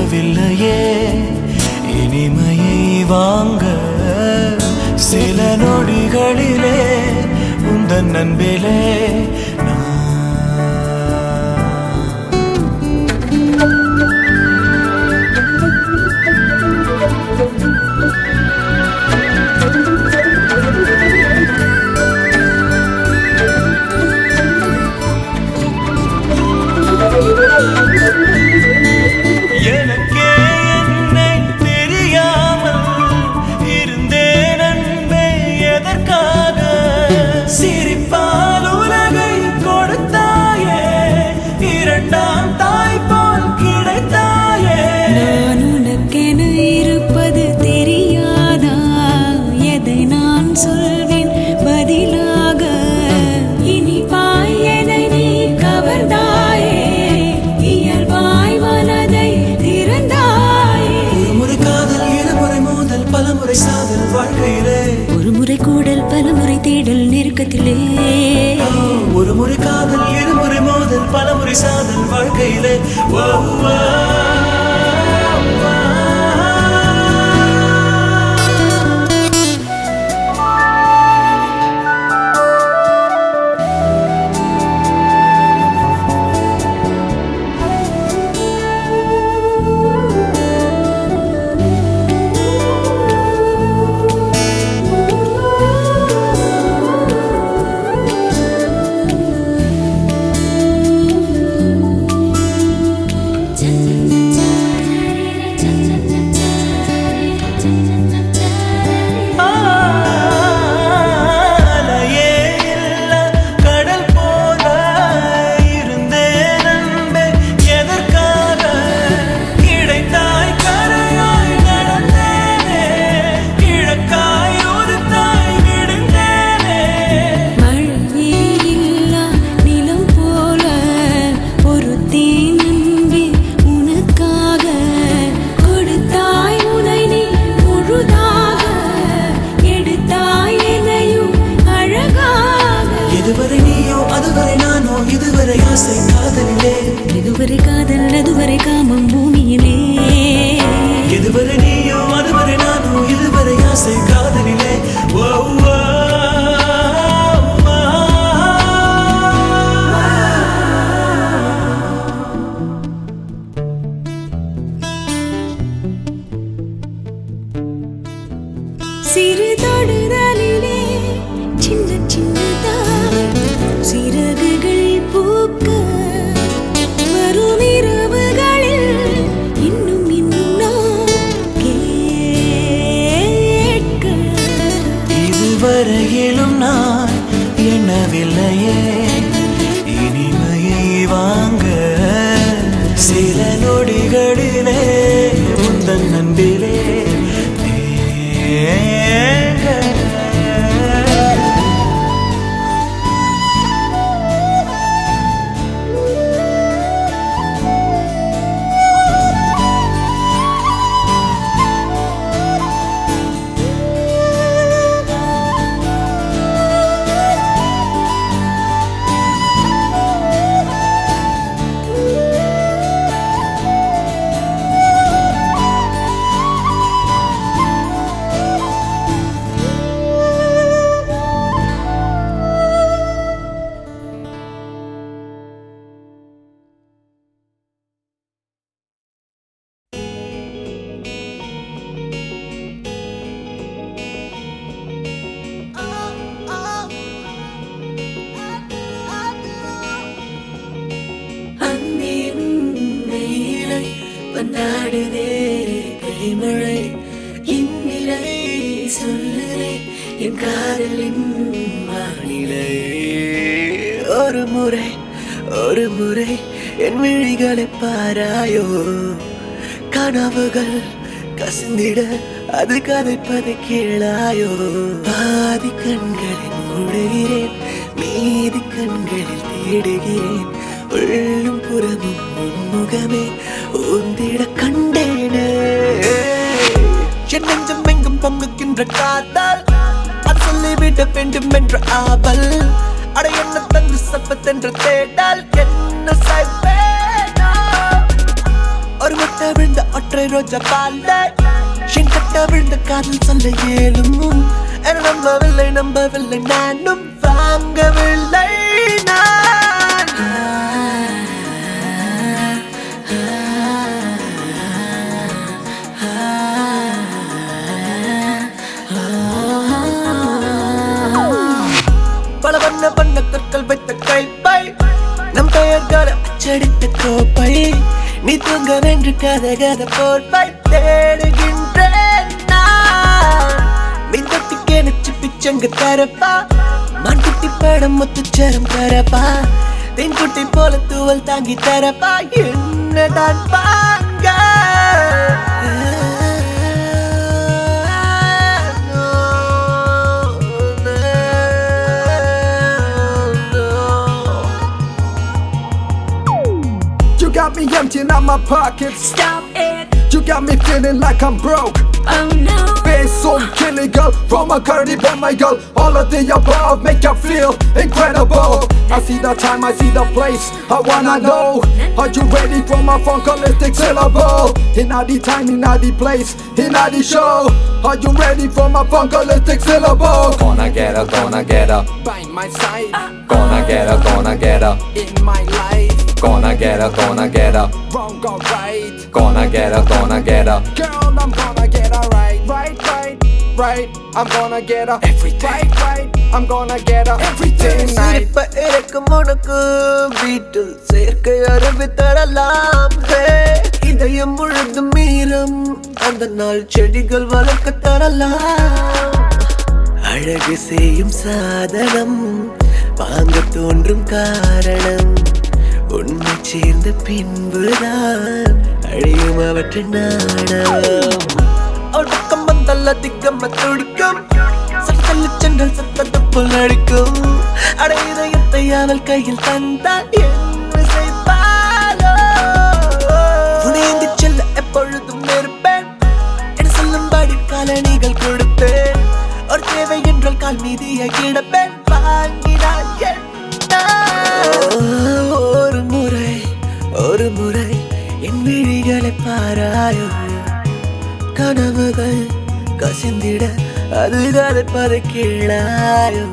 எண்ணவில்லையே இனிமையை வாங்க சில நொடிகளிலே உந்தன் அன்பிலே எனக்கே என்னை தெரியாமல் இருந்தேன் அன்பே எதற்காக சிரிப்பால் உலகை கொடுத்தாயே இரண்டாம் தாய் போல் கிடைத்தாயே நான் உனக்கென இருப்பது தெரியாதா எதை நான் சொல்வேன் பதிலாக இனிப்பாய் என்னை நீ கவர்ந்தாயே இயல்பாய் மனதை திறந்தாயே ஒருமுறை காதல் இருமுறை மோதல் பலமுறை சாதல் வாழ்க்கையிலே ஒருமுறை கூடல் பலமுறை தேடல் நெருக்கத்திலே ஒருமுறை காதல் இருமுறை மோதல் பலமுறை சாதல் வாழ்க்கையிலே இதுவரை நீயோ அதுவரை நானோ இதுவரை ஆசை காதலிலே இதுவரை காதல் அதுவரை காமம் பூமியிலே இதுவரை நீயோ அதுவரை நானோ இதுவரை ஆசை காதலிலே சிறு தொடுதலிலே சின்ன சின்னதாய் சிறகுகள் பூக்க வரும் இரவுகளில் இன்னும் இன்னும் நான் கேட்க இதுவரையிலும் நான் எண்ணவில்லையே இனிமையை வாங்க சில நொடிகளிலே உந்தன் அன்பிலே வந்தாடுதே கைமழை இந்நிலை சொல்லுதே என் காதலின் வானிலை ஒரு முறை என் விழிகளை பாராயோ கனவுகள் கசிந்திட அது கதைப்பதை கேளாயோ பாதி கண்களில் மூடுகிறேன் மீதி கண்களில் தேடுகிறேன் உள்ளும் புறமும் முன்முகமே ஊந்திட கண்டேனே என் நெஞ்சம் எங்கும் பொங்குகின்ற காத்தால் அது சொல்லிவிட வேண்டும் என்ற ஆவல் அட என்ன தந்து சப்பத்தென்ற தேடால் என்ன சாய்ப்பேனா ஒரு முட்டை விழுந்த ஒற்றை ரோஜா பால்ல என் கட்ட விழுந்த காதல் சொல்ல ஏலும் நம்பவில்லை நானும் வாங்கவில்லை நான் பல வண்ண கற்கள் வைத்த கைப்பை நம் பெயர்களை அச்சடித்த கோப்பை நீ தூங்க வென்று கதை போர்ப்பை தேடுகின்றேன் நான் மின்தொட்டிக்கே நச்சு பிச்சங்கு தரப்பா மான்குட்டி படம் முத்துச்சரம் தரப்பா தென்குட்டி போல தூவல் தாங்கி தரப்பா என்னதான் வாங்க You got me emptying out my pockets. Stop it, You got me feeling like I'm broke. oh no. Face so killing girl, from a curly bomb my girl. All of the above make you feel incredible. I see the time, I see the place. I wanna know, are you ready for my funkalistic syllable? In all the time, in all the place, in all the show. Are you ready for my funkalistic syllable? Gonna get her By my side, Gonna get her in my life. Gonna get her Wrong or right, Gonna get her girl, I'm gonna get her right. I'm gonna get her Everything. right. I'm gonna get her everything night. சிரிப்ப இறக்கும் உனக்கு வீட்டில் சேர்க்கை அறிவி தரலாம் இதயம் முழுதும் மீறம் அந்த நாள் செடிகள் வளர்க்க தரலாம் அழகு செய்யும் சாதனம் வாங்க தோன்றும் காரணம் உண்மை சேர்ந்த பின்புதான் அழியும் அவற்றின் நாணம் ஒடுக்கம் வந்தல்ல திக்கம்ம துடிக்கும் சட்டல்ல சென்றல் சத்தத்தை போல் அடிக்கும் அட இதயத்தை அவள் கையில் தந்தால் என்ன செய்வாளோ புனிந்து செல்ல எப்பொழுதும் இருப்பேன் என சொல்லும்படி காலணிகள் கொடுப்பேன் ஒரு தேவை என்றால் கால் மீதியை கிடப்பேன் வாங்கினாள் என்ன ஒரு முறை என் விழிகளை பாராயோ கனவுகள் கசிந்திட அதுகளை பறக்கீழாயோ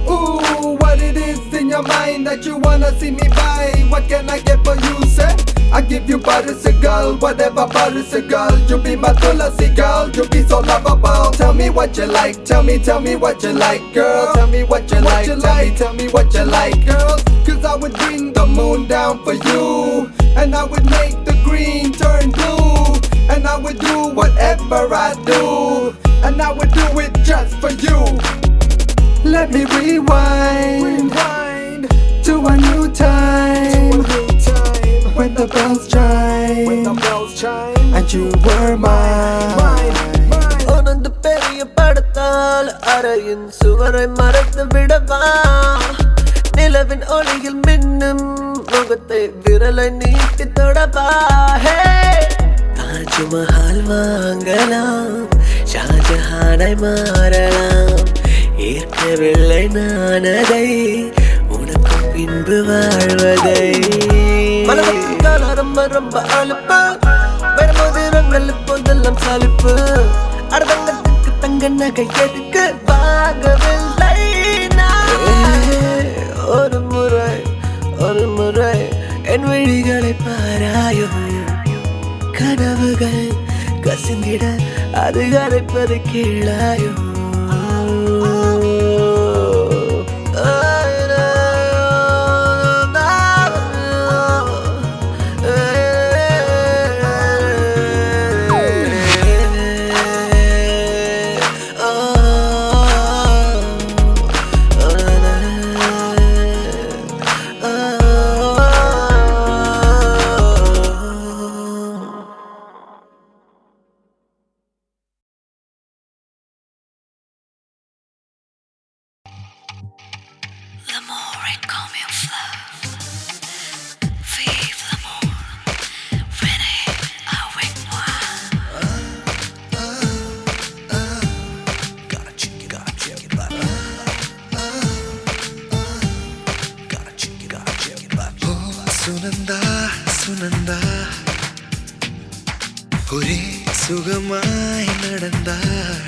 Ooh, what it is in your mind that you wanna see me buy? What can I get for you, say? I give you Paris a girl, whatever Paris a girl. You be my Tulasi girl, you be so lovable. Tell me what you like, tell me what you like, girl. Tell me what you like, tell me what you like, girl. Cause I would bring the moon down for you, and I would make the green turn blue, and I would do whatever I do, and I would do it just for you. Let me rewind to a new time, when the bells chime, and you were mine. உனது பெரிய படத்தால் அறையின் சுவரை மறைத்து விடவா நிலவின் ஒளியில் மின்னும் முகத்தை விரலை நீட்டி தொடவா தாஜ்மஹால் வாங்கலாம் ஷாஜஹானை மாறலாம் ஏற்கவில்லை நான் அதை உனக்கு பின்பு வாழ்வதை ரொம்ப அலுப்பு வரும்போது இப்போதெல்லாம் சலிப்பு அர்த்தங்கத்துக்கு தங்க நகை எதுக்கு வாங்கவில்லை ஒரு முறை என் விழிகளை பாராயோ கனவுகள் கசிந்திட அது கரைப்பது கீழாயோ சுனந்தா சுனந்தா ஒரே சுகமாய் நடந்தாள்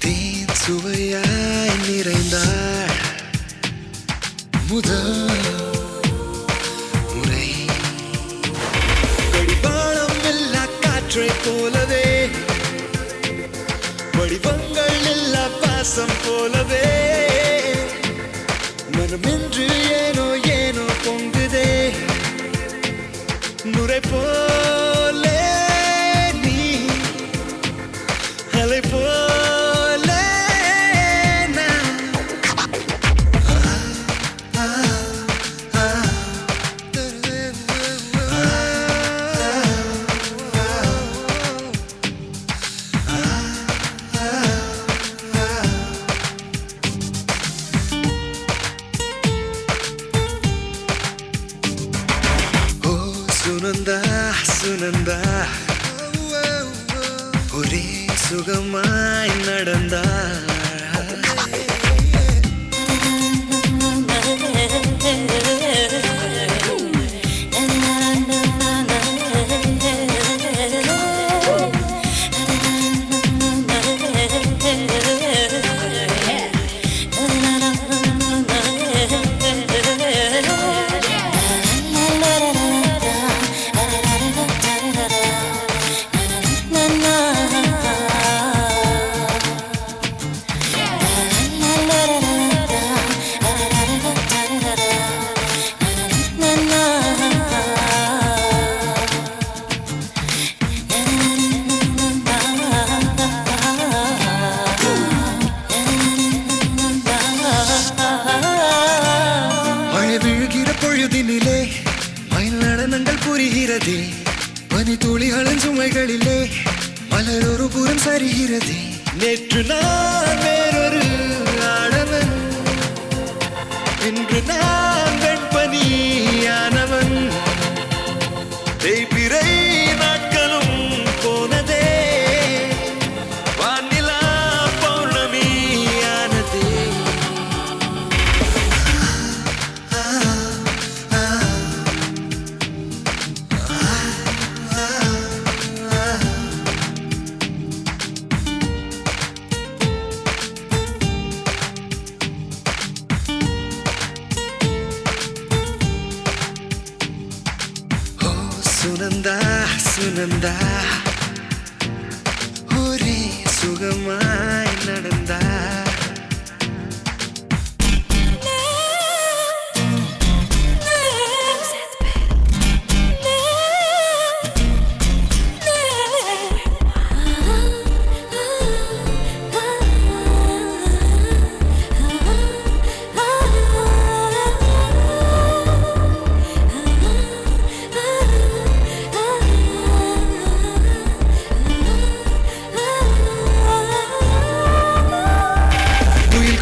தேன் சுவையாய் நிறைந்தாள் முதல் முறை கடிவாளம் எல்லா காற்றை போலவே வடிவங்கள் எல்லா பாசம் போலவே மனமென்று ஏனோ ஏனோ பொங்குதே நுரை போலே நீ அலை போலே நான் சுனந்தா சுனந்தா ஒரே சுகமாய் நடந்தா பொழுதினிலே மயில் நடனங்கள் புரிகிறதே பனி துளிகளின் சுமைகளிலே மலர் ஒரு புறம் சரிகிறதே நேற்று நான் வேறொரு ஆடவன் இன்று நான் வெண்பனியானவன் தேய்பிறை நாட்களும் போனதே வானிலா பௌர்ணமியானதே சுனந்தா சுனந்தா ஒரே சுகமாய் நடந்தா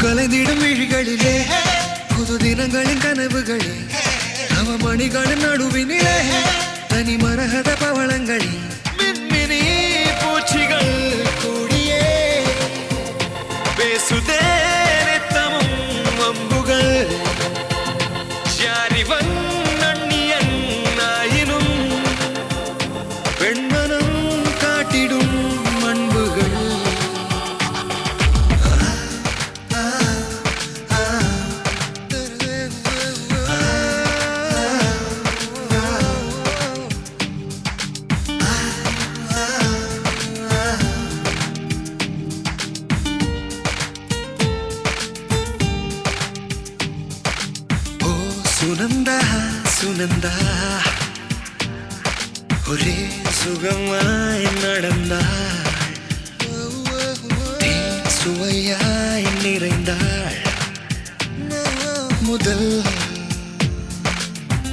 கலைந்திடும் விழிகளிலே புது தினங்களின் கனவுகளே நவமணிகளின் நடுவினிலே தனி மரகத பவளங்களே மின்மினி பூச்சிகள் கூடியே பேசுதே நித்தமும் அம்புகள் யாரிவன் நன்னியன் ஆயினும் பெண்மனம் காட்டிடும் அன்புகள் சுனந்தா சுனந்தா ஒரே சுகமாய் நடந்தாள் தேன் சுவையாய் நிறைந்தாள் முதல்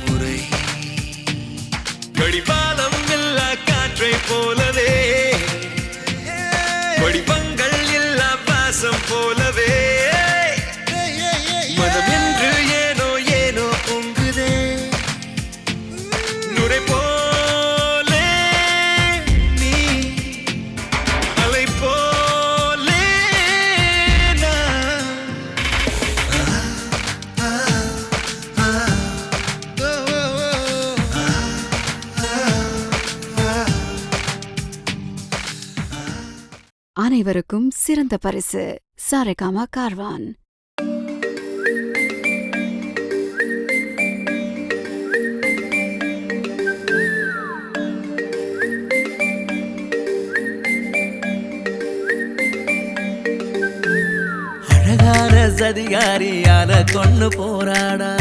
முறை கடிவாளம் எல்லா காற்றை போலவே வடிவங்கள் எல்லா பாசம் போலவே மனமென்று ஏனோ ஏனோ பொங்குதே நுரை போலே நீ அலை போலே நான் அனைவருக்கும் சிறந்த பரிசு சாரேகாமா கார்வான். அழகான சதிகாரியால கொண்டு போராடா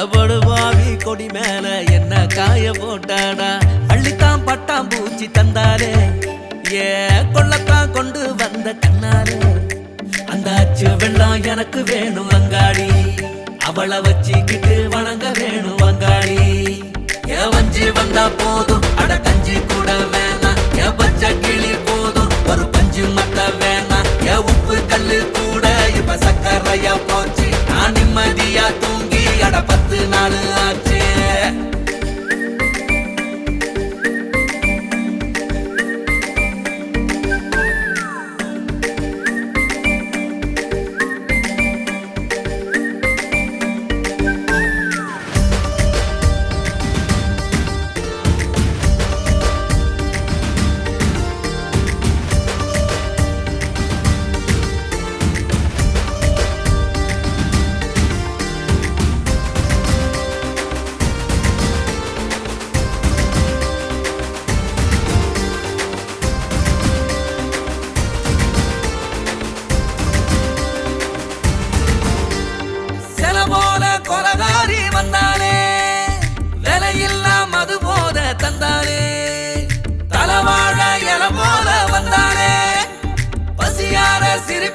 ஏபடுவாவி கொடி மேல என்ன காய போட்டாடா அள்ளித்தான் பட்டாம் பூச்சி தந்தாலே ஏ கொள்ளத்தான் கொண்டு வந்த கண்ணாலே அந்த அச்சு வெள்ளம் எனக்கு வேணும் அங்காடி அவளை வச்சுக்கிட்டு வணங்க வேணும் அங்காடி ஏ வஞ்சி வந்தா போதும் அட கஞ்சி கூட வேணாம் ஏ பச்சை கிளி போதும் ஒரு பஞ்சு மட்ட வேணாம் ஏ உப்பு கல்லு கூட இப்ப சக்கரையா போச்சு நான் நிம்மதியா தூங்கி அட 10 நாள் ஆச்சு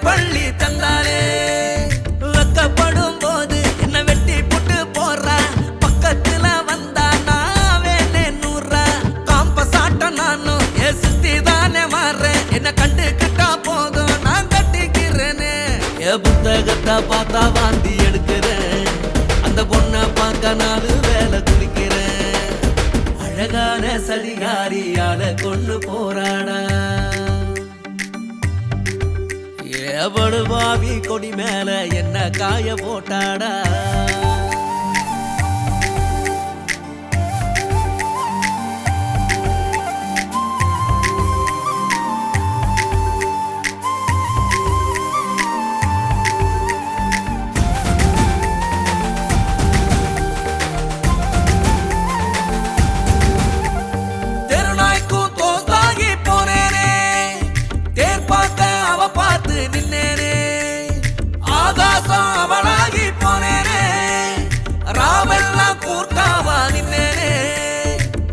பள்ளி தந்தானே வெக்கப்படும் போது என்ன வெட்டி புட்டு போடுறா பக்கத்துல வந்தா நான் வேணே நூறா காம்ப சாட்ட நானும் ஏ சுத்தி தானே மாறேன் என்ன கண்டுக்கிட்டா போதும் நான் கட்டிக்கிறேனே ஏ புத்தகத்தை பார்த்தா வாந்தி எடுக்கிறேன் அந்த பொண்ணை பார்க்க 4 வேலை குளிக்கிறேன் அழகான சதிகாரியால கொண்டு போராடா ஏபடுவாவி கொடி மேல என்ன காய போட்டாடா தெருநாய்க்கும் தோஸ்தாகி போனேனே தேர் பார்க்க அவ பார்த்து நின்னேனே ஆகாசம் அவளாகி போனேனே ராவெல்லாம் கூர்க்காவா நின்னேனே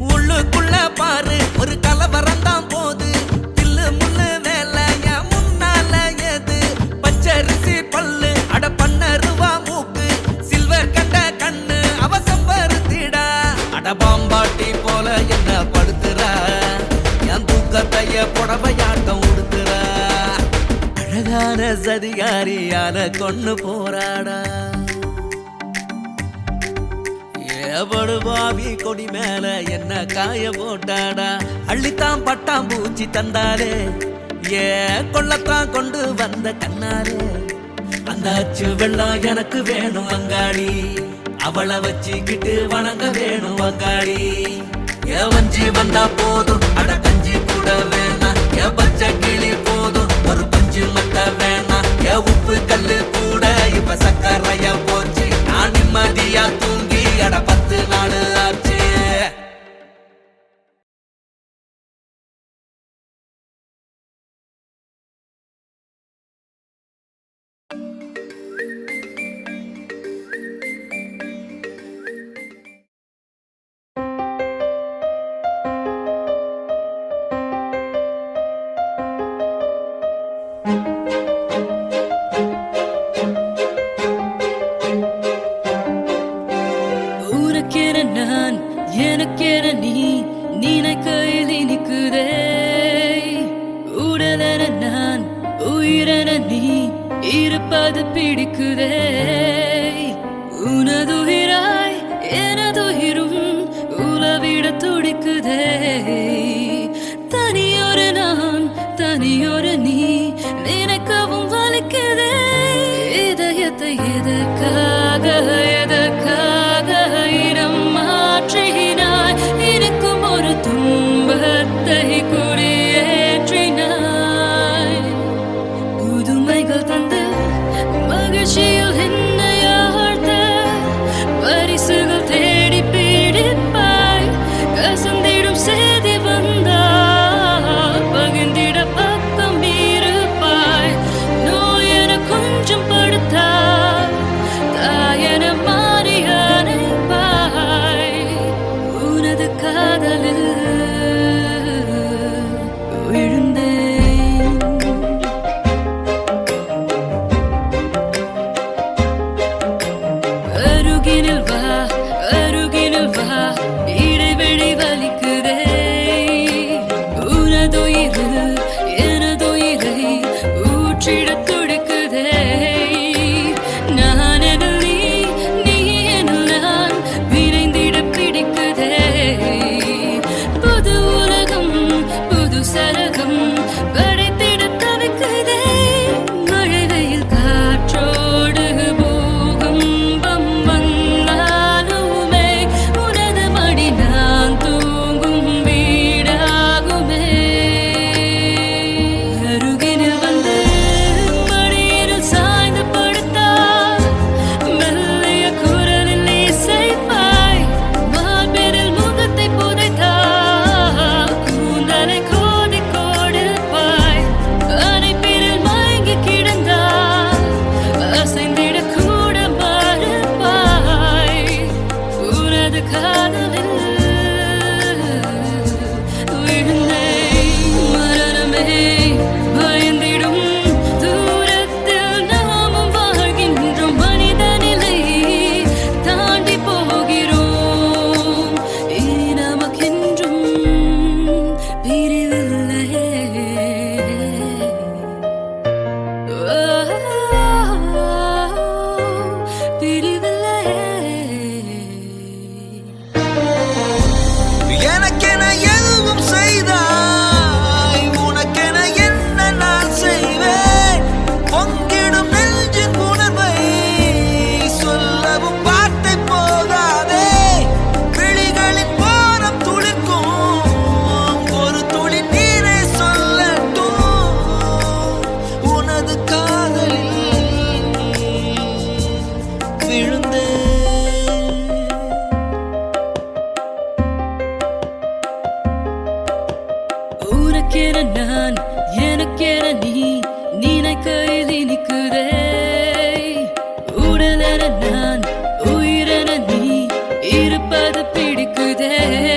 உள்ளுக்குள்ள பாரு ஒரு கலவரம் தான் போது தில்லு முள்ளு வேலை என் முன்னால ஏது பச்சரிசி பல்லு அட 12 ரூபா மூக்கு சில்வர் கண்ட கண்ணு அவ சம்பருத்திடா அட பாம்பாட்டி போல என்ன படுத்துறா என் தூக்கத்தைய புடவையாட்டம் உடுத்துறா அழகான சதிகாரியால கொண்டு போராடா ஏபடுவாவி கொடி மேல என்ன காய போட்டாடா அள்ளித்தான் பட்டாம் பூச்சி தந்தாலே ஏ கொள்ளத்தான் கொண்டு வந்த கண்ணாலே அந்த அச்சு வெள்ளம் எனக்கு வேணும் அங்காடி அவளை வச்சுக்கிட்டு வணங்க வேணும் அங்காடி ஏ வஞ்சி வந்தா போதும் அட கஞ்சி கூட வேணாம் ஏ பச்சை கிளி போதும் ஒரு பஞ்சு மட்ட வேணாம் ஏ உப்பு கல்லு கூட இப்ப சக்கரையா போச்சு நான் நிம்மதியா தூங்கி அட 10 நாள் ஆச்சு உனக்கென நான் எனக்கென நீ நினைக்கையில் இனிக்குதே உடலென நான் உயிரென நீ இருப்பது பிடிக்குதே உனதுயிராய் எனதுயிரும் உலவிட துடிக்குதே தனியொரு நான் தனியொரு நீ நினைக்கவும் வலிக்குதே இதயத்தை எதற்காக எதற்காக இடம் மாற்றினாய் எனக்கும் ஒரு துன்பத்தை தூங்குதே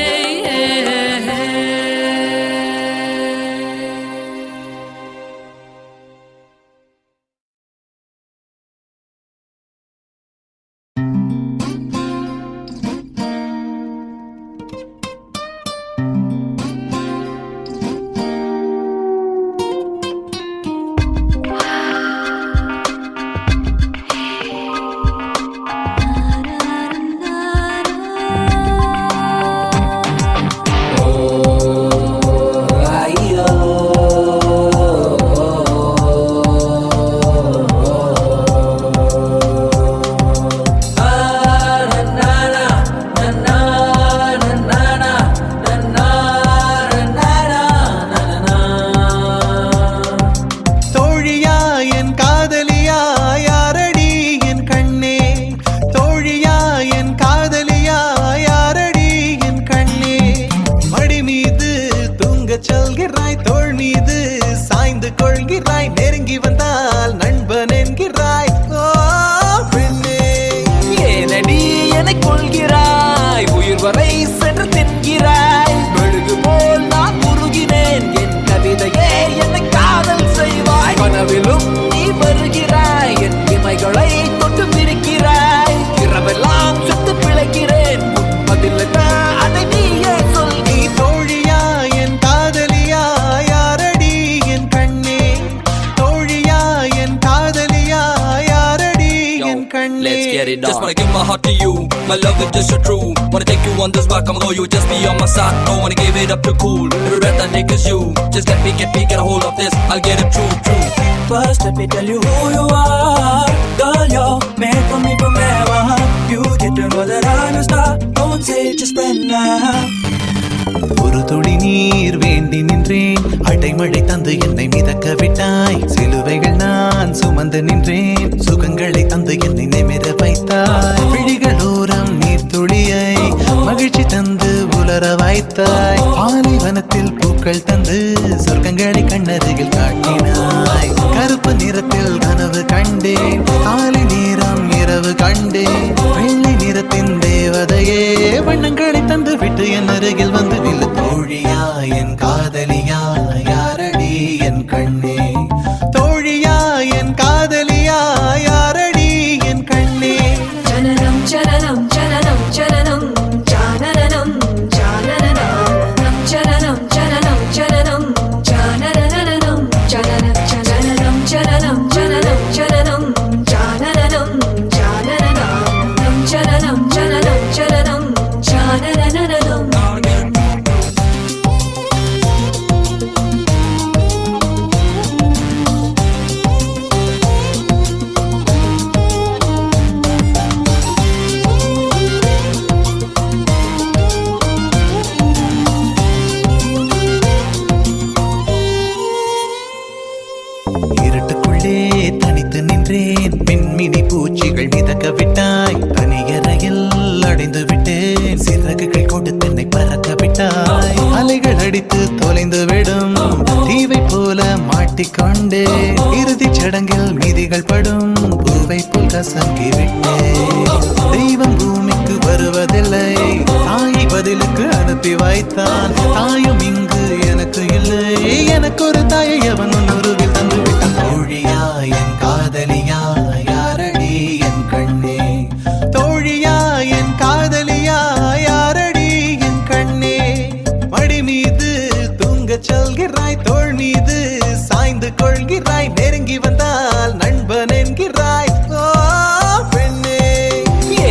Just wanna give my heart to you, my love is just so true. Wanna take you on this rock, I'ma go, you just be on my side. Don't wanna give it up too cool, every breath I take is you. Just get me, get a hold of this, I'll get it true. First let me tell you who you are. Girl, you're made for me forever. You get to know that I'm a star. Don't say it, just spread now. ஒரு துளி நீர் வேண்டி நின்றேன், அடைமழை தந்து என்னை மிதக்க விட்டாய். சிலுவைகள் நான் சுமந்து நின்றேன், சுகங்களை தந்து என்னை நிமிர வைத்தாய். விழிகளோரம் நீர் துளியை மகிழ்ச்சி தந்து உலர வைத்தாய். பாலைவனத்தில் பூக்கள் தந்து சொர்க்கங்களை கண்ணருகில் காட்டினாய். கருப்பு நிறத்தில் கனவு கண்டேன், காலை நேரம் இரவு கண்டேன். வெள்ளை நிறத்தின் தேவதையே வண்ணங்களை தந்து விட்டு என் அருகில் வந்து நில்லு. தோழியா என் காதலியா யாரடி என் கண்ணே, தோழியா என் காதலியா யாரடி என் கண்ணே. சலனம் சலனம் சலனம் சலனம் சானனம் சானனம் சலனம் சலனம் சலனம் சானனம் சலனம் சலனம் சலனம் சலனம் சலனம் சானனம் சானனம் சலனம் சலனம் சலனம் சானனம். இருட்டுக்குள்ளே தனித்து நின்றேன், மின்மினி பூச்சிகள் மிதக்க விட்டாய். தனியறையில் அடைந்து விட்டேன், சிறகுகள் கொண்டு தென்னை பறக்க விட்டாய். அலைகள் அடித்து தொலைந்து விடும் தீவை போல மாட்டிக்கொண்டே, இறுதிச் சடங்கில் மீதிகள் படும் பூவை போல் கசங்கி விட்டேன். தெய்வம் பூமிக்கு வருவதில்லை, தாயை பதிலுக்கு அனுப்பி வைத்தான். தாயும் இங்கு எனக்கு இல்லை, எனக்கு ஒரு தாயை அவன் உருவில் தந்து விட்டான். தோழியா என் காதலியா யாரடி என் கண்ணே, தோழியா என் காதலியா யாரடி என் கண்ணே. மடி மீது தூங்கச் சொல்கிறாய், தோள் மீது சாய்ந்து கொள்கிறாய். நெருங்கி வந்தால் நண்பன் என்கிறாய். ஓ பெண்ணே,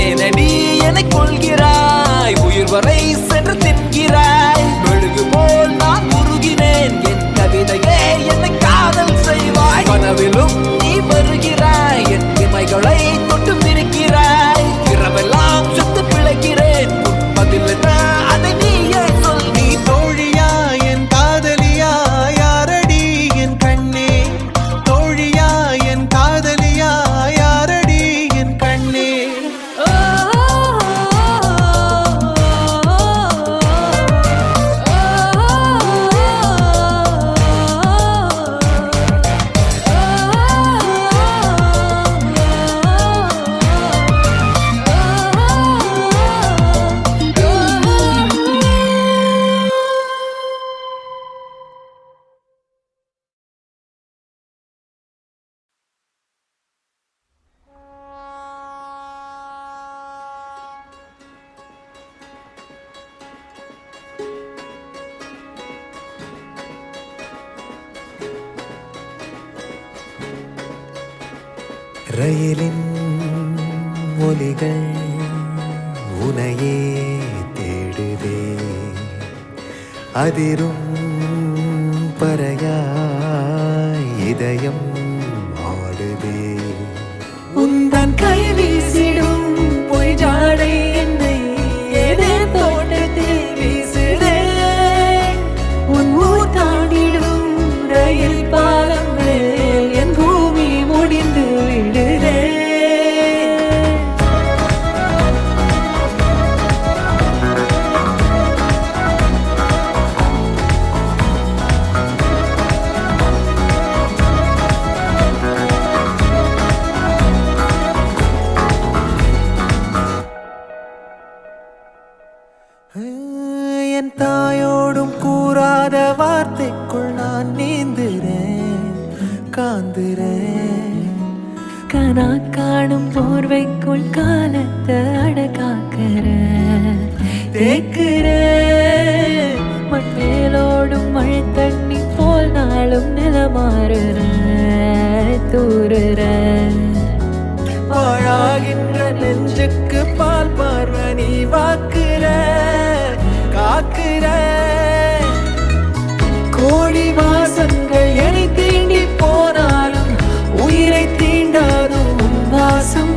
ஏனடி என்னை கொள்கிறாய், உயிர் வரை சென்று தின்கிறாய். மெழுகு போல் நான் உருகினேன், என் கவிதையே என்னை காதல் செய்வாய். கனவிலும் நீ வருகிறாய், என் இமைகளை தொட்டு பிரிக்கிறாய். இரவெல்லாம் சுத்து பிழைக்கிறேன், பதில் என்ன அதை நீயே சொல். நீ தோழியா என் காதலியா யாரடி என் கண்ணே, தோழியா ரயிலின் ஒலிகள் உனையே தேடுதே அதிரும் பறையாய் இதயம் ஆடுதே உந்தன் கை வீசிடும் பொய் ஜாடை என்னை ஏதே தோட்டத்தில் வீசுதே உன் ஊர் தாண்டிடும் ரயில் பாலம் மேல் என் பூமி முடிந்து விடுதே என் தாயோடும் கூறாத வார்த்தைக்குள் நான் நீந்துறேன் காந்துறேன் கனா காணும் போர்வைக்குள் காலத்தை அடக்காக்கிற தேக்குற மண்ணேலோடும் மழை தண்ணி போல் நாளும் நிலமாறுற தூறுற பாழாகின்ற நெஞ்சுக்கு பால் பார்வை நீ வாக்குற காக்குற கோடி வாசங்கள் என்னை தீண்டி போனாலும் உயிரை தீண்டாதும் உன் வாசம்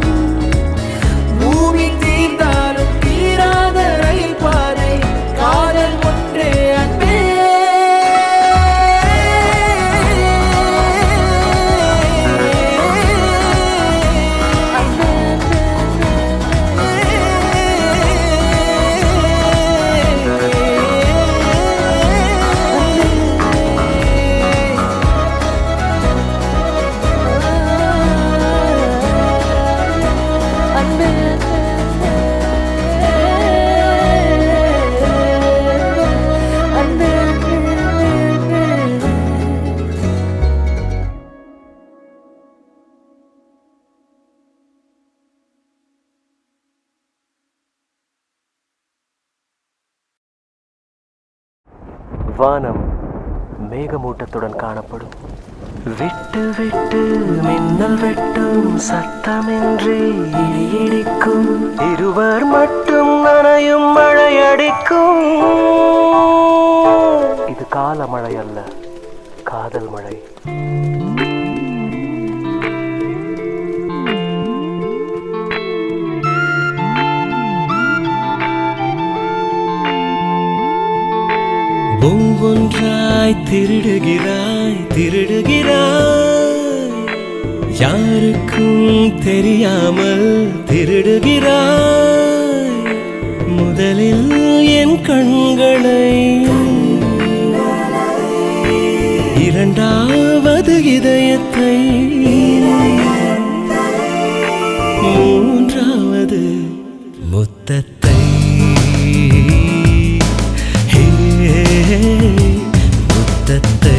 பூமி தீர்ந்தாலும் தீராத ரயில் பாதை காதல் ஒன்றே அன்பே வானம் மேகமூட்டத்துடன் காணப்படும் விட்டு விட்டு மின்னல் வெட்டும் சத்தமின்றி இடிக்கும் இருவர் மட்டும் நனையும் மழை அடிக்கும் இது கால மழை அல்ல காதல் மழை ஒவ்வொன்றாய் திருடுகிறாய் திருடுகிறாய் யாருக்கும் தெரியாமல் திருடுகிறாய் முதலில் என் கண்களை இரண்டாவது இதயத்தை மூன்றாவது முத்தத்தை முத்தத்தை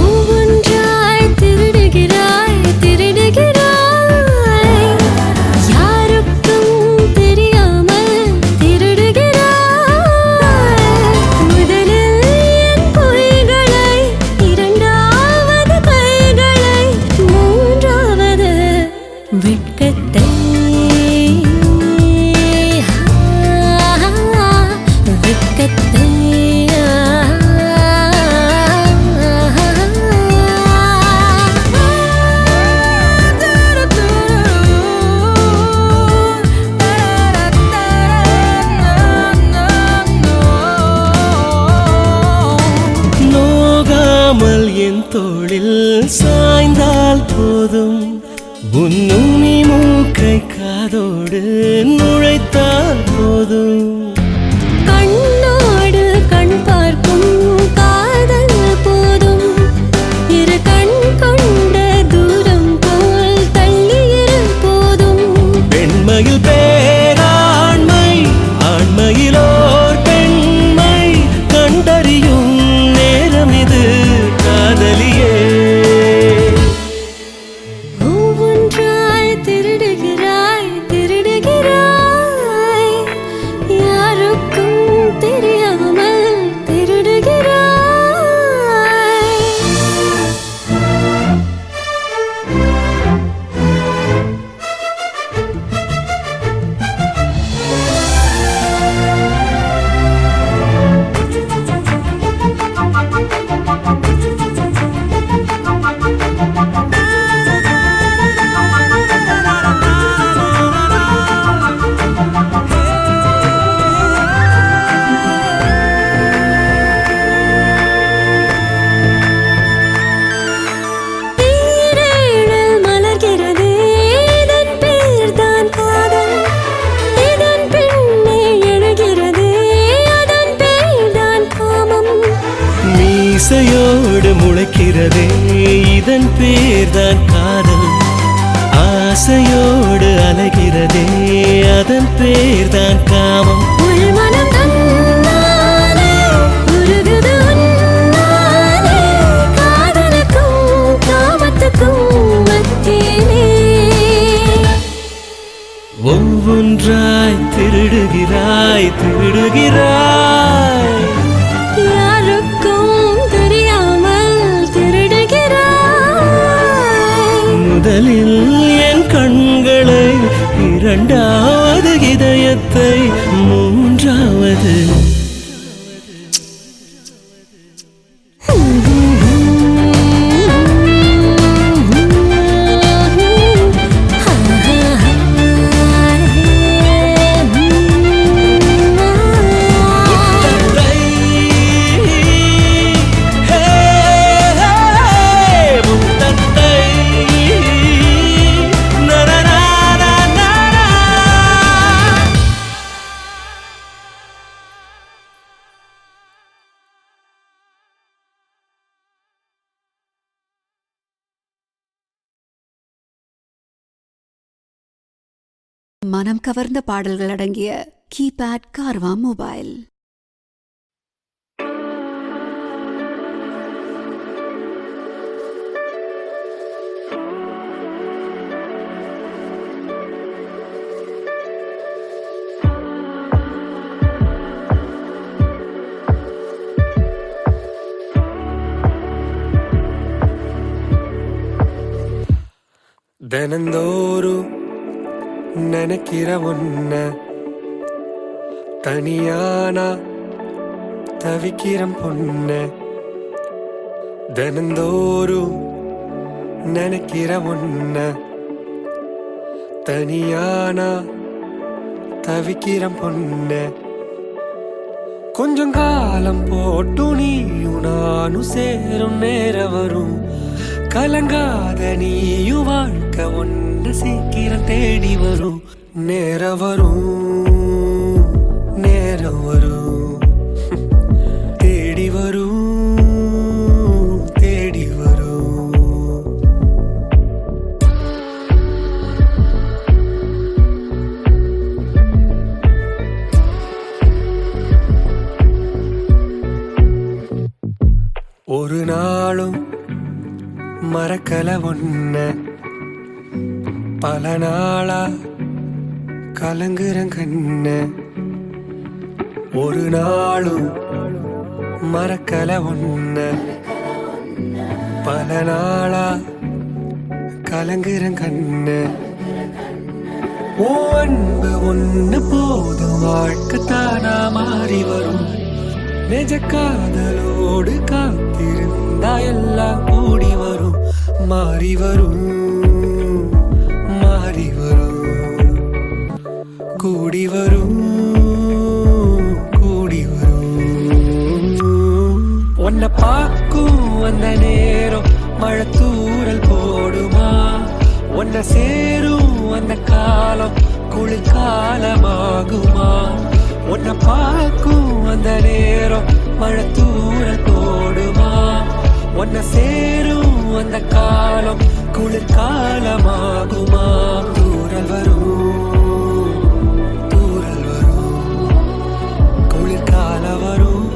ஒவ்வொன்றாய் திருடுகிறாய் திருடுகிறாய் யாருக்கும் தெரியாமல் திருடுகிறாய் முதலில் என் பொய்களை இரண்டாவது கைகளை மூன்றாவது வெட்கத்தை வெட்கத்தை நோகாமல் என் தோளில் சாய்ந்தால் போதும் உன்னுமி மூக்கை காதோடு நுழைத்தால் போதும் கண்ணோடு கண் பார்க்கும் காதல் போதும் இரு கண் கொண்ட தூரம் போல் தள்ளியிரு போதும் பெண்மையில் பேராண்மை ஆண்மையிலோர் பெண்மை கண்டறியும் நேரம் இது காதலியே ஒவ்வொன்றாய் திருடுகிறாய் திருடுகிறாய் ஆசையோடு முளைக்கிறதே இதன் பேர்தான் காதல் ஆசையோடு அலைகிறதே அதன் பேர்தான் காமம் உள்மனம் தன்னாலே உருகுது உன்னாலே காதலுக்கும் காமத்துக்கும் மத்தியிலே ஒவ்வொன்றாய் திருடுகிறாய் திருடுகிறாய் யாருக்கும் தெரியாமல் திருடுகிறாய் முதலில் என் கண்களை இரண்டாவது இதயத்தை மூன்றாவது மனம் கவர்ந்த பாடல்கள் அடங்கிய கீபேட் கார்வா மொபைல். தினந்தோறும் நினைக்கிற ஒன்ன தனியானா தவிக்கிறம் பொண்ண தினந்தோறும் நினைக்கிற ஒன்ன தனியானா தவிக்கிறம் பொண்ண கொஞ்சம் காலம் போட்டு நீயும் நானும் சேரும் நேரம் வரும் கலங்காத நீயும் வாழ்க்கை ஒன்று சீக்கிரம் தேடி வரும் நேரம் வரும் நேரம் வரும் தேடி வரும் தேடி வரும் ஒரு நாளும் மறக்கல ஒன்ன பல நாளா கலங்குறன் கண்ண ஒரு நாளும் மறக்கல ஒன்ன பல நாளா கலங்குறன் கண்ண ஓ அன்பு ஒன்று போதும் வாழ்க்கை தானா மாறி வரும் நிஜ காதலோடு காத்திருந்தா எல்லாம் கூடி வரும் மாறி வரும் மாறி வரும் கூடி வரும் கூடி வரும் உன்னை பார்க்கும் அந்த நேரம் மழை தூறல் போடுமா உன்னை சேரும் அந்த காலம் குளிர்காலமாகுமா உன்னை பார்க்கும் அந்த நேரம் மழை தூறல் போடுமா உன்னை சேரும் அந்த காலம் குளிர்காலமாகுமா தூறல் வரும் தூறல் வரும் குளிர்காலம் வரும்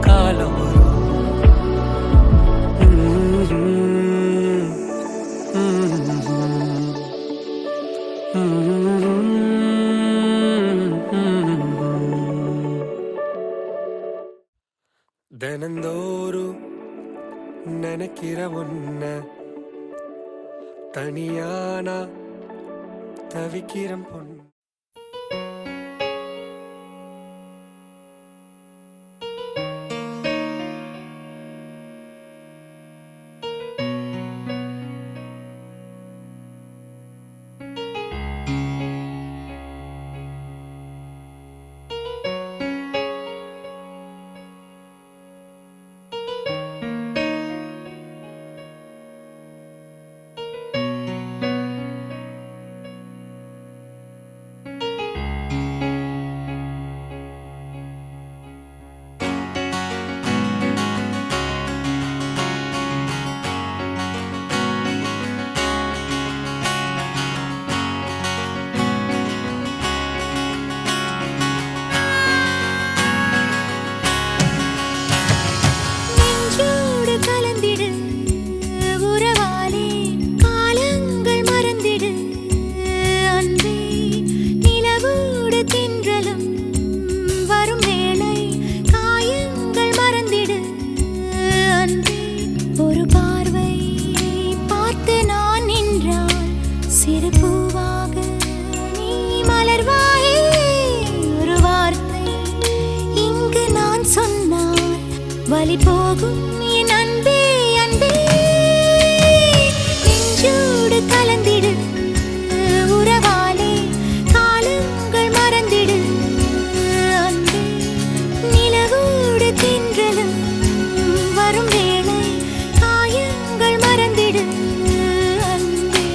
காலம் வரும் தினந்தோறும் நினைக்கிற ஒன்ன தனியானா தவிக்கிறம் பொண்ணு போகும் என் அன்பே அன்பே நெஞ்சோடு கலந்திடு உறவாலே காலங்கள் மறந்திடு அன்பே நிலவோடு தென்றலும் வரும் வேளை காயங்கள் மறந்திடு அன்பே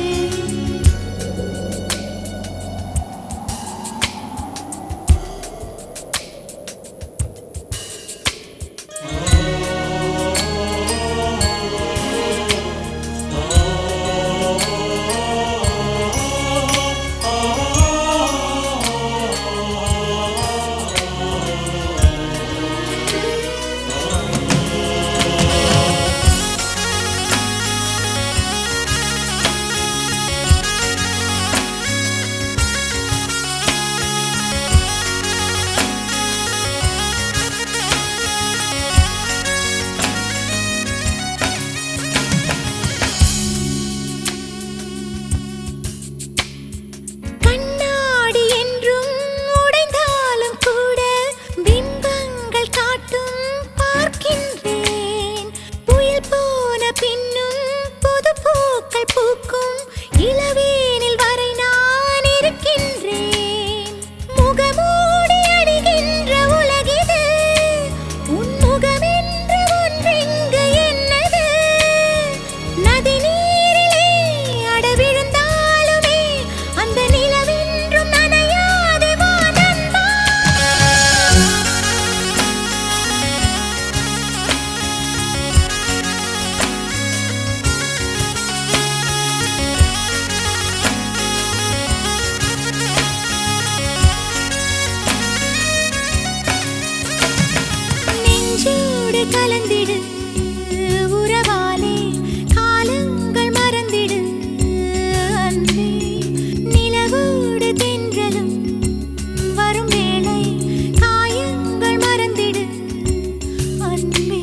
கண்ணாடி என்றும் உடைந்தாலும் கூட பிம்பங்கள் காட்டும் பார்க்கின்றேன் புயல் போன பின்னும் புது பூக்கள் பூக்கும் இளவேனில் வரை நான் இருக்கின்றேன் முகமூடி அணிகின்ற உலகிது உன் முகமென்ற ஒன்றெங்கு என்னது நதி நீரிலே அடவிழுந்தாலுமே அந்த நிலவென்றும் நனையாது வா நண்பா நெஞ்சோடு கலந்திடு உறவாலே காலங்கள் மறந்திடு அன்பே நிலவோடு தென்றலும் வரும் வேளை காயங்கள் மறந்திடு அன்பே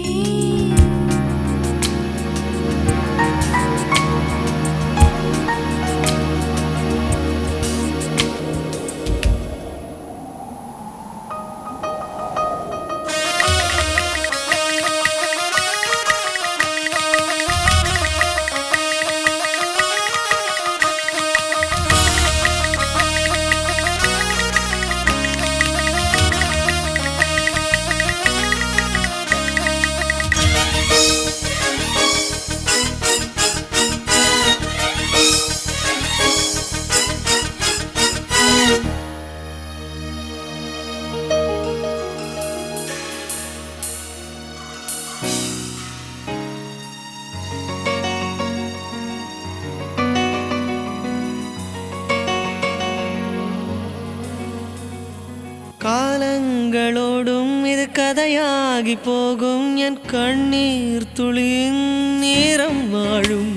காலங்களோடும் இது கதையாகி போகும் என் கண்ணீர் துளியின் நேரம் வாழும்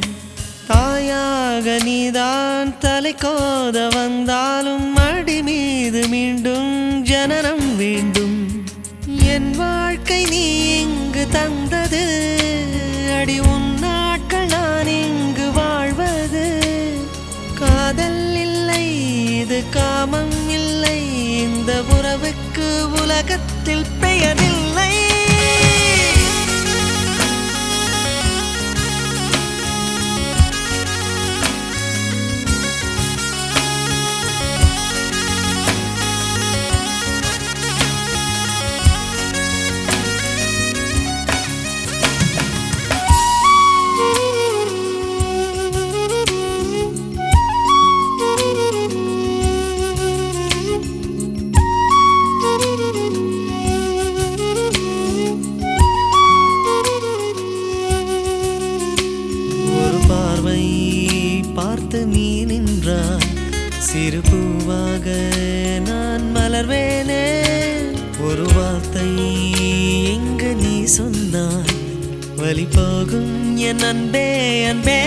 தாயாக நீதான் தலை கோத வந்தாலும் அடி மீது மீண்டும் ஜனனம் வேண்டும் என் வாழ்க்கை நீ இங்கு தந்தது அடி உன் நாட்கள் நான் இங்கு வாழ்வது காதல் இல்லை இது காமம் இல்லை இந்த உறவுக்கு உலகத்தில் பெயரில்லை சிறு பூவாக நான் மலர்வேனே ஒரு வார்த்தை எங்கு நீ சொன்னாய் வலி போகும் என் அன்பே அன்பே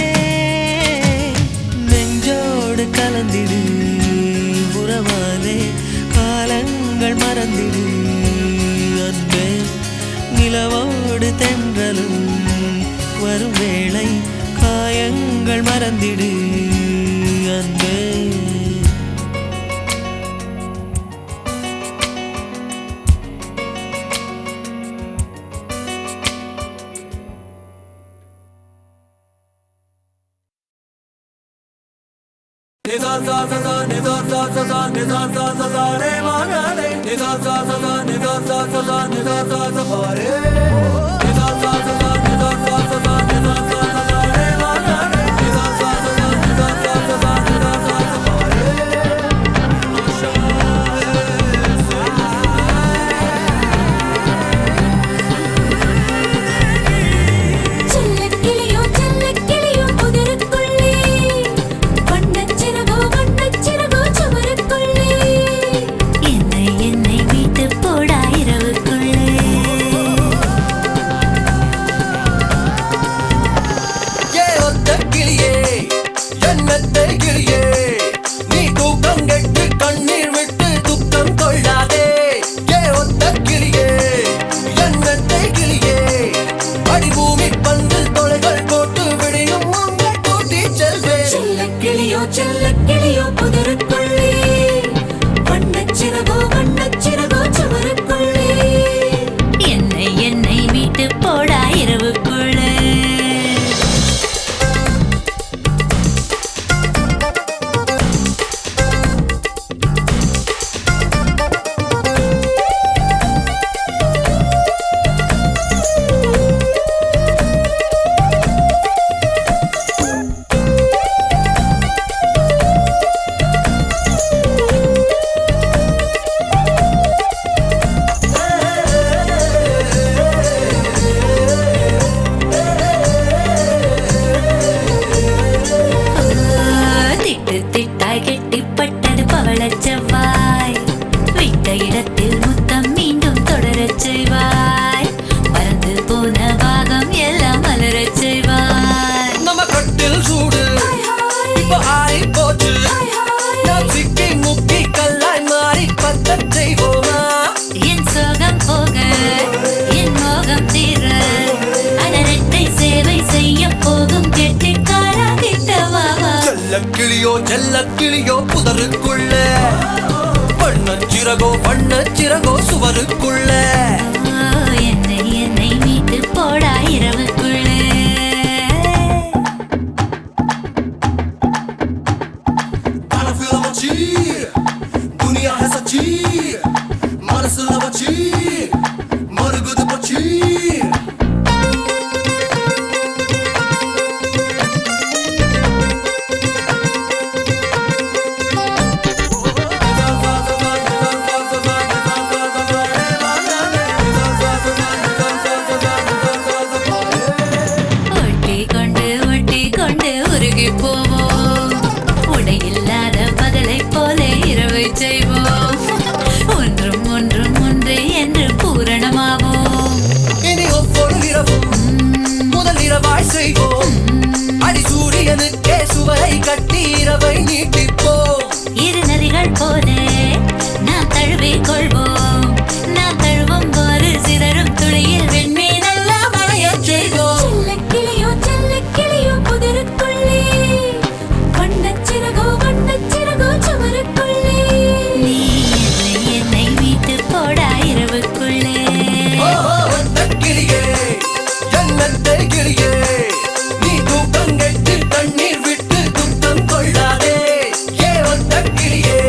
நெஞ்சோடு கலந்திடு உறவாலே காலங்கள் மறந்திடு அன்பே நிலவோடு தென்றலும் வரும் வேளை காயங்கள் மறந்திடு அன்பே செல்லக்கிளியோ செல்லக்கிளியோ புதருக்குள்ளே வண்ணச்சிறகோ வண்ணச்சிறகோ சுவருக்குள்ளே என்னை என்னை வீட்டு போடா இரவுக்குள்ளே ஏ ஒத்த கிளியே என்னத்தை கிளியே நீ தூக்கம் கெட்டு கண்ணீர் விட்டு துக்கம் கொள்ளாதே ஏ ஒத்த கிளியே என்னத்தை கிளியே அடிபூமி பந்தில் தொலைகள் போட்டு விடியும் உங்கள் கூட்டி செல்வேன் செல்லக்கிளியோ செல்லக்கிளியோ புதருக்குள்ளே வண்ணச்சிறகோ வண்ணச்சிறகோ சுவருக்குள்ளே என்னை என்னை வீட்டு போடா இரவுக்குள்ளே திட்டு திட்டாய் கெட்டிப்பட்டது பவளச் செவ்வாய் விட்ட இடத்தில் முத்தம் மீண்டும் தொடரச் செய்வாய் பறந்து போன பாகம் எல்லாம் மலரச் செய்வாய் நம்ம கட்டில் சூடு இப்ப ஆறி போச்சு நாம் சிக்கி முக்கி கல்லாய் மாறி பத்தச் செய்வோமா என் சோகம் போக என் மோகம் தீர அதரட்டை சேவை செய்ய போகும் கெட்டிக்காரா கிட்டவாவா செல்லக்கிளியோ செல்லக்கிளியோ புதருக்குள்ள வண்ணச்சிறகோ வண்ணச்சிறகோ சுவருக்குள்ள என்னை என்னை மீட்டு போடா இரவுக்குள்ளே கனவுல வச்சி துனியா ஹசச்சி மனசுல வச்சி மறுகுது பச்சி ஒட்டி கொண்டு உருகி போவோம் உடையில்லாத பகலை போல இரவை செய்வோம் ஒன்றும் ஒன்றும் ஒன்று என்று பூரணமாவோம் இனி ஒவ்வொரு இரவும் முதல் இரவாய் செய்வோம் அடி சூரியனுக்கே சுவரை கட்டி இரவை நீட்டிப்போம் இரு நதிகள் போல நாம் தழுவிக் கொள்வோம் நாம் தழுவும் போது சிதறும் துளியில் வெண்மீன் எல்லாம் மழையச் செய்வோம் செல்லக்கிளியோ செல்லக்கிளியோ புதருக்குள்ளே வண்ணச்சிறகோ வண்ணச்சிறகோ சுவருக்குள்ளே நீ என்னை என்னை வீட்டு போடா இரவுக்குள்ளே ஒத்த கிளியே என்னத்தை கிளியே நீ தூக்கம் கெட்டு கண்ணீர் விட்டு துக்கம் கொள்ளாதே ஏ ஒத்த கிளியே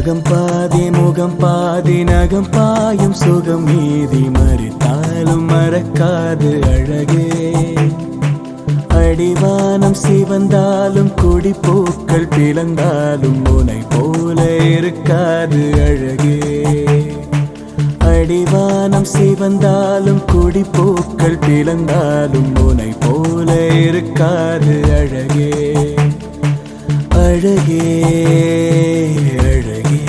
அகம் பாதி முகம் பாதி நகம் பாயும் சுகம் மீதி மறித்தாலும் மறக்காது அழகே அடிவானம் சிவந்தாலும் குடிப்பூக்கள் பிளந்தாலும் உனை போல இருக்காது அழகே அடிவானம் சிவந்தாலும் குடிப்பூக்கள் பிளந்தாலும் உனை போல இருக்காது அழகே அழகே அழகே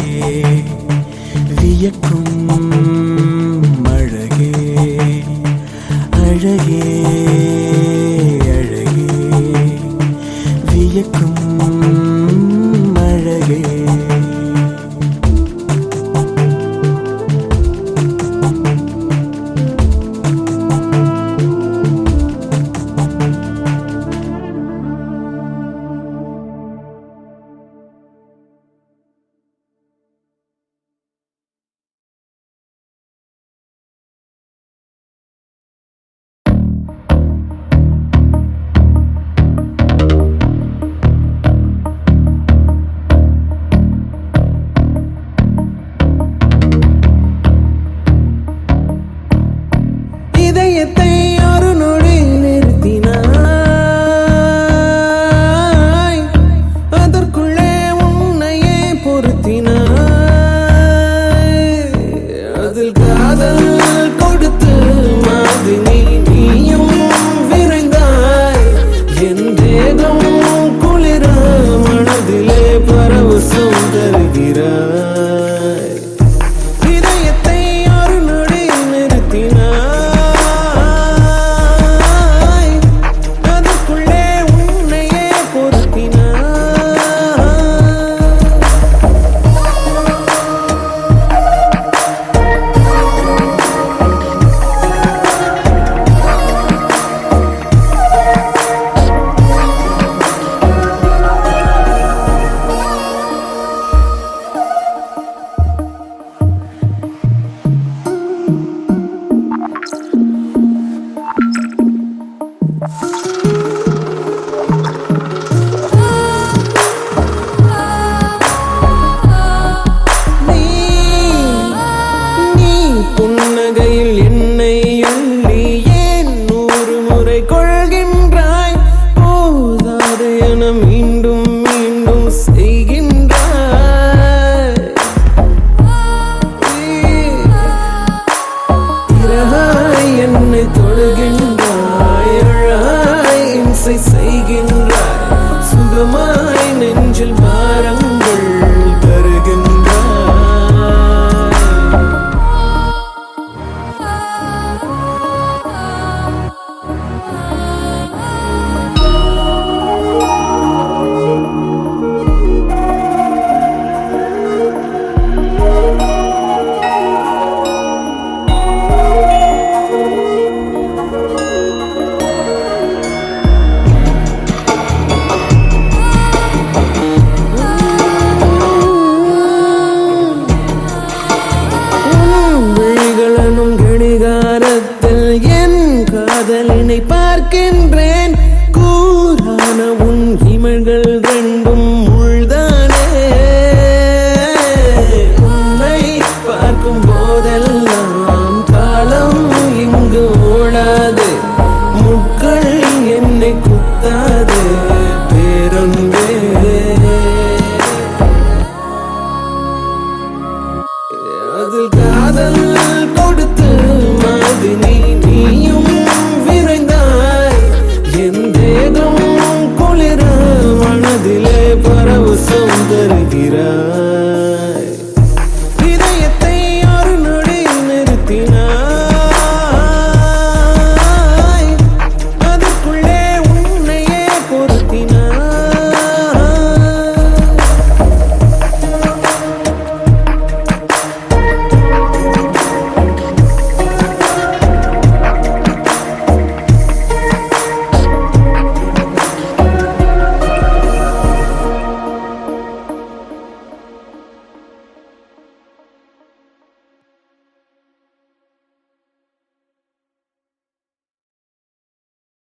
வியக்கும் அழகே அழகே அழகே வியக்கும் அழகே இதயத்தை ஒரு நொடி நிறுத்தினாய் அதற்குள்ளே உன்னையே பொருத்தினாய் அதில் காதல்